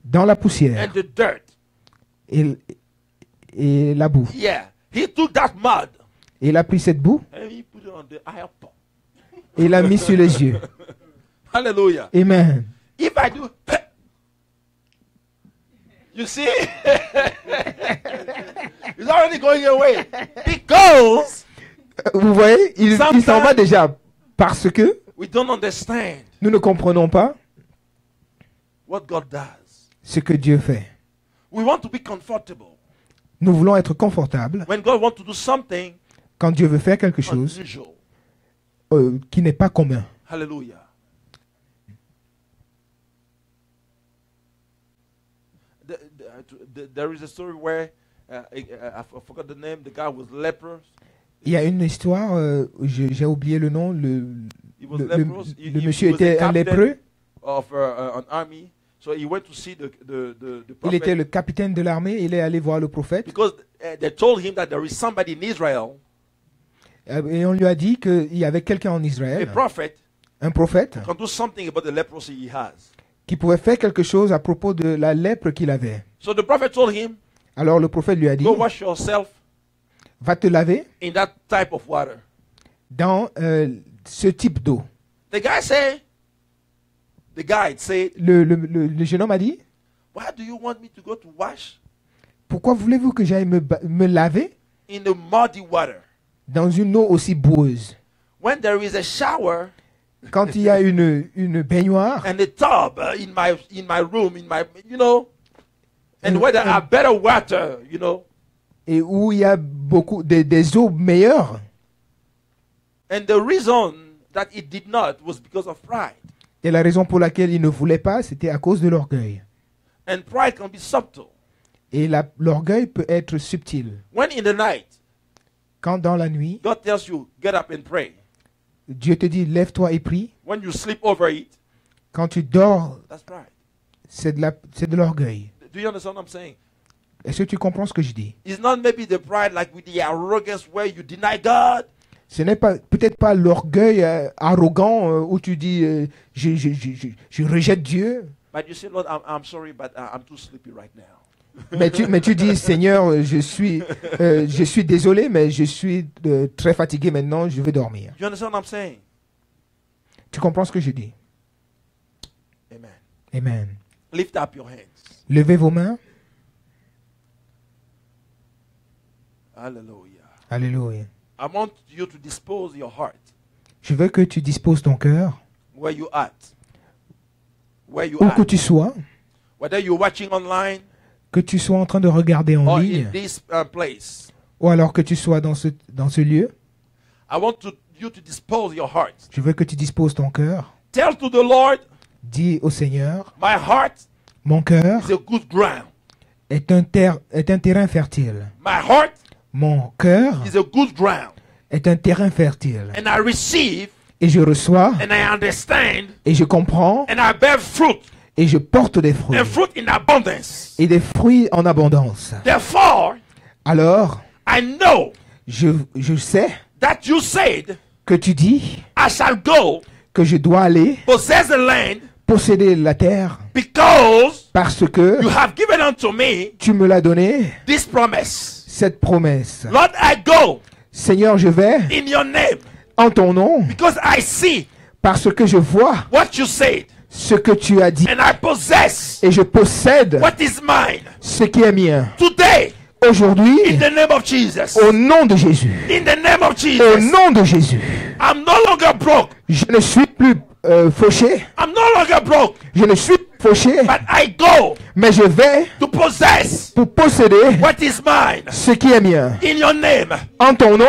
dans la poussière and the dirt. et la boue. Yeah. He took that mud Et il a pris cette boue and he put it on the eye of Paul. et il l'a mis sur les yeux. Hallelujah. Amen. If I do, you see, it's already going away because Vous voyez, il s'en va Sometimes- déjà parce que we don't understand nous ne comprenons pas what God does. ce que Dieu fait. We want to be comfortable. Nous voulons être confortables When God wants to do something quand Dieu veut faire quelque chose unusual. qui n'est pas commun. Hallelujah. There is a story where I forgot the name. The guy was leper. Il y a une histoire, j'ai oublié le nom, He was le leprous. He monsieur was était a un captain lépreux, of an army. So he went to see the il prophet était le capitaine de l'armée, il est allé voir le prophète because they told him that there is somebody in Israel, et on lui a dit qu'il y avait quelqu'un en a Israël, prophet, un prophète, can do something about the leprosy he has. qui pouvait faire quelque chose à propos de la lèpre qu'il avait. So the prophet told him, Alors le prophète lui a dit, go wash yourself va te laver in that type of water. dans ce type d'eau. The guide said, Le jeune homme a dit, why do you want me to go to wash pourquoi voulez-vous que j'aille me laver in the muddy water dans une eau aussi boueuse? when there is a shower Quand il y a une baignoire and a tub in my room, and where there and- are better water, et où il y a beaucoup des eaux meilleures, And the reason that it did not was because of pride. et la raison pour laquelle il ne voulait pas, c'était à cause de l'orgueil. And pride can be subtle. Et l'orgueil peut être subtil. When in the night, Quand dans la nuit, God tells you, get up and pray. Dieu te dit, lève-toi et prie. When you sleep over it, Quand tu dors, that's pride. c'est de l'orgueil. Do you understand what I'm saying? Est-ce que tu comprends ce que je dis? It's not maybe the pride like with the arrogance where you deny God. Ce n'est peut-être pas l'orgueil arrogant où tu dis je rejette Dieu, But you say, Lord, I'm sorry, but I'm too sleepy right now. mais tu dis Seigneur, je suis désolé, mais je suis très fatigué maintenant, je vais dormir. You understand what I'm saying? Tu comprends ce que je dis? Amen. Amen. Lift up your hands. Levez vos mains. Hallelujah. Alléluia. I want you to dispose your heart Je veux que tu disposes ton cœur, where you at. Where you où que at. tu sois, Whether you're watching online que tu sois en train de regarder en or ligne, in this place. ou alors que tu sois dans ce lieu. I want you to dispose your heart. Je veux que tu disposes ton cœur. Tell to the Lord, Dis au Seigneur, my heart mon cœur is a good ground. est un terrain fertile. My heart Mon cœur is a good ground. est un terrain fertile. and I receive Et je reçois, and I understand et je comprends, and I bear fruit et je porte des fruits. and fruit in abundance. Et des fruits en abondance. Therefore, Alors, I know je sais that you said, que tu dis I shall go que je dois aller possess the land posséder la terre because parce que you have given unto me tu me l'as donné, this promise. cette promesse. Lord, I go Seigneur, je vais in your name en ton nom because I see parce que je vois what you said ce que tu as dit and I possess et je possède what is mine. ce qui est mien. Today, Aujourd'hui, in the name of Jesus, au nom de Jésus, in the name of au Jesus, nom de Jésus, I'm no longer broke. je ne suis plus fauché, I'm no longer broke, je ne suis plus fauché, but I go mais je vais to possess pour posséder what is mine ce qui est mien. in your name. En ton nom,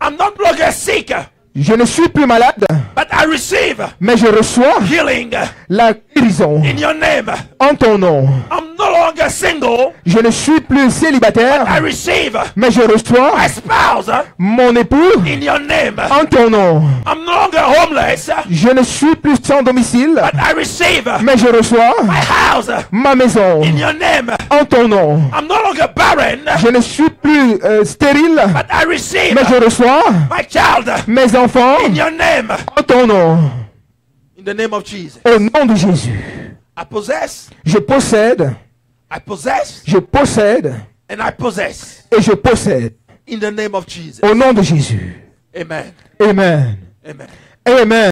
I'm not longer sick, je ne suis plus malade, but I receive mais je reçois healing la guérison. in your name. En ton nom, I'm no longer single, je ne suis plus I célibataire, receive mais je reçois my spouse mon époux. in your name. En ton nom, I'm no longer homeless, je ne suis plus sans domicile, but I receive mais je reçois my house ma maison. in your name. En ton nom, I'm no longer barren, je ne suis plus stérile, but I receive mais je reçois my child mes enfants. in your name. En ton nom, In the name of Jesus. au nom de Jésus, I possess, je possède, I possess, je possède and I possess. et je possède. In the name of Jesus. Au nom de Jésus. Amen. Amen. Amen. Amen.